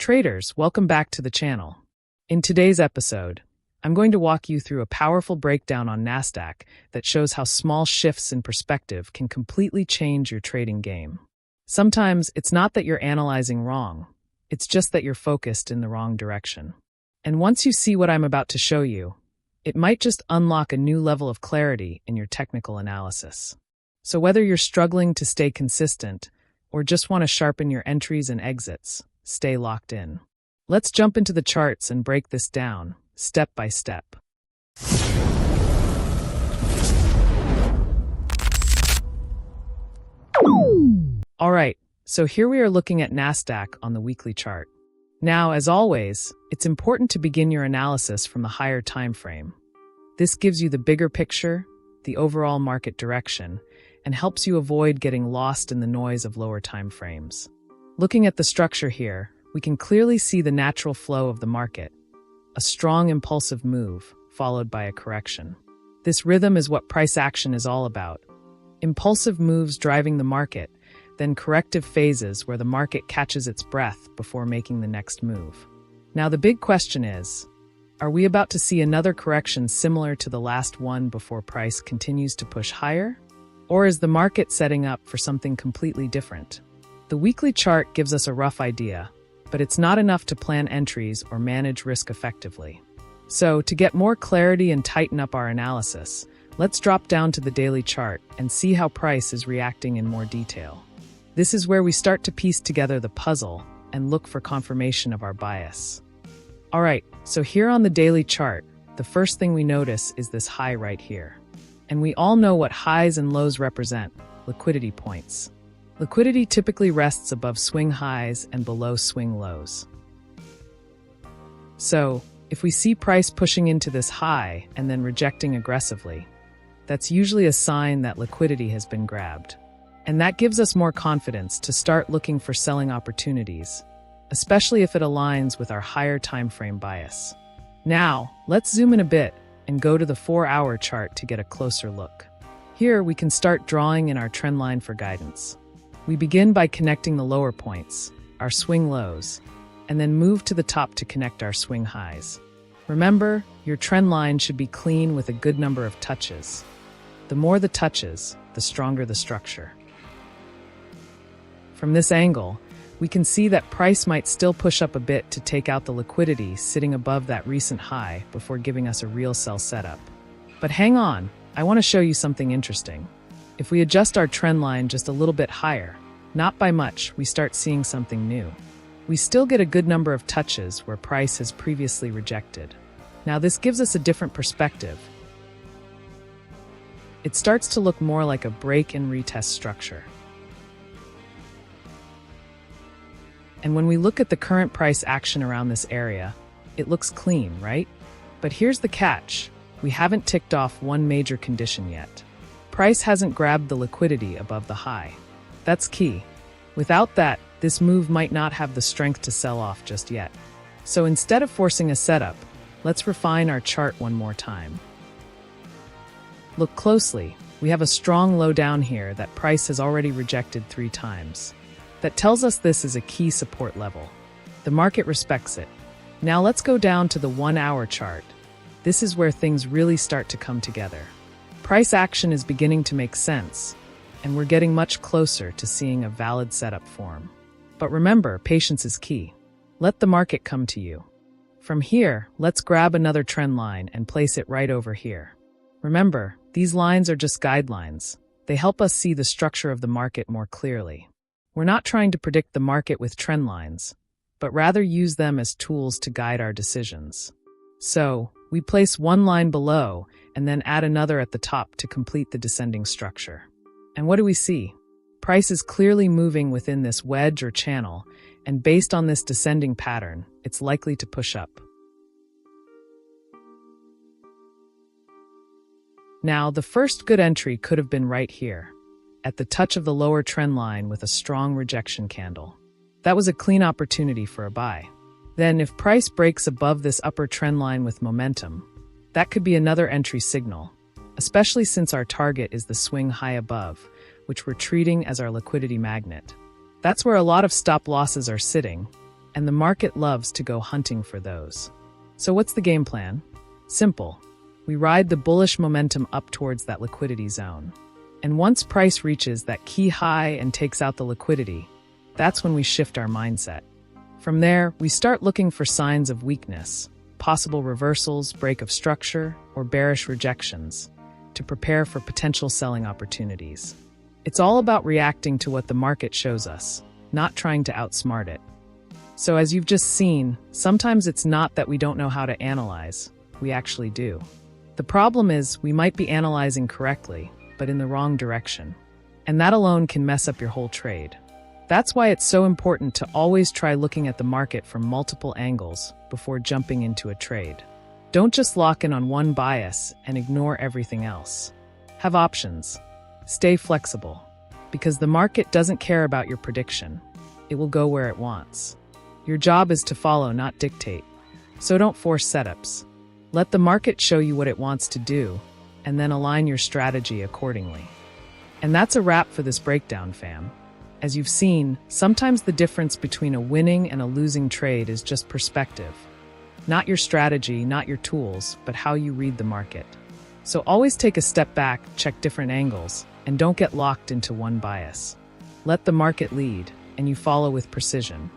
Traders, welcome back to the channel. In today's episode, I'm going to walk you through a powerful breakdown on Nasdaq that shows how small shifts in perspective can completely change your trading game. Sometimes it's not that you're analyzing wrong, it's just that you're focused in the wrong direction. And once you see what I'm about to show you, it might just unlock a new level of clarity in your technical analysis. So whether you're struggling to stay consistent or just want to sharpen your entries and exits, stay locked in. Let's jump into the charts and break this down, step by step. Alright, so here we are looking at Nasdaq on the weekly chart. Now, as always, it's important to begin your analysis from the higher time frame. This gives you the bigger picture, the overall market direction, and helps you avoid getting lost in the noise of lower time frames. Looking at the structure here, we can clearly see the natural flow of the market, a strong impulsive move, followed by a correction. This rhythm is what price action is all about. Impulsive moves driving the market, then corrective phases where the market catches its breath before making the next move. Now the big question is, are we about to see another correction similar to the last one before price continues to push higher? Or is the market setting up for something completely different? The weekly chart gives us a rough idea, but it's not enough to plan entries or manage risk effectively. So, to get more clarity and tighten up our analysis, let's drop down to the daily chart and see how price is reacting in more detail. This is where we start to piece together the puzzle and look for confirmation of our bias. Alright, so here on the daily chart, the first thing we notice is this high right here. And we all know what highs and lows represent, liquidity points. Liquidity typically rests above swing highs and below swing lows. So, if we see price pushing into this high and then rejecting aggressively, that's usually a sign that liquidity has been grabbed. And that gives us more confidence to start looking for selling opportunities, especially if it aligns with our higher time frame bias. Now, let's zoom in a bit and go to the 4-hour chart to get a closer look. Here, we can start drawing in our trend line for guidance. We begin by connecting the lower points, our swing lows, and then move to the top to connect our swing highs. Remember, your trend line should be clean with a good number of touches. The more the touches, the stronger the structure. From this angle, we can see that price might still push up a bit to take out the liquidity sitting above that recent high before giving us a real sell setup. But hang on, I want to show you something interesting. If we adjust our trend line just a little bit higher, not by much, we start seeing something new. We still get a good number of touches where price has previously rejected. Now this gives us a different perspective. It starts to look more like a break and retest structure. And when we look at the current price action around this area, it looks clean, right? But here's the catch. We haven't ticked off one major condition yet. Price hasn't grabbed the liquidity above the high. That's key. Without that, this move might not have the strength to sell off just yet. So instead of forcing a setup, let's refine our chart one more time. Look closely. We have a strong low down here that price has already rejected 3 times. That tells us this is a key support level. The market respects it. Now let's go down to the 1-hour chart. This is where things really start to come together. Price action is beginning to make sense, and we're getting much closer to seeing a valid setup form. But remember, patience is key. Let the market come to you. From here, let's grab another trend line and place it right over here. Remember, these lines are just guidelines. They help us see the structure of the market more clearly. We're not trying to predict the market with trend lines, but rather use them as tools to guide our decisions. So, we place one line below and then add another at the top to complete the descending structure. And what do we see? Price is clearly moving within this wedge or channel, and based on this descending pattern, it's likely to push up. Now, the first good entry could have been right here, at the touch of the lower trend line with a strong rejection candle. That was a clean opportunity for a buy. Then, if price breaks above this upper trend line with momentum, that could be another entry signal, especially since our target is the swing high above, which we're treating as our liquidity magnet. That's where a lot of stop losses are sitting, and the market loves to go hunting for those. So what's the game plan? Simple. We ride the bullish momentum up towards that liquidity zone. And once price reaches that key high and takes out the liquidity, that's when we shift our mindset. From there, we start looking for signs of weakness, possible reversals, break of structure, or bearish rejections, to prepare for potential selling opportunities. It's all about reacting to what the market shows us, not trying to outsmart it. So as you've just seen, sometimes it's not that we don't know how to analyze, we actually do. The problem is we might be analyzing correctly, but in the wrong direction. And that alone can mess up your whole trade. That's why it's so important to always try looking at the market from multiple angles before jumping into a trade. Don't just lock in on one bias and ignore everything else. Have options. Stay flexible, because the market doesn't care about your prediction. It will go where it wants. Your job is to follow, not dictate. So don't force setups. Let the market show you what it wants to do, and then align your strategy accordingly. And that's a wrap for this breakdown, fam. As you've seen, sometimes the difference between a winning and a losing trade is just perspective. Not your strategy, not your tools, but how you read the market. So always take a step back, check different angles, and don't get locked into one bias. Let the market lead, and you follow with precision.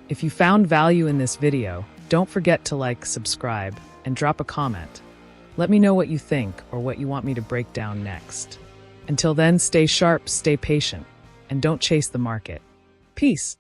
If you found value in this video, don't forget to like, subscribe, and drop a comment. Let me know what you think or what you want me to break down next. Until then, stay sharp, stay patient, and don't chase the market. Peace.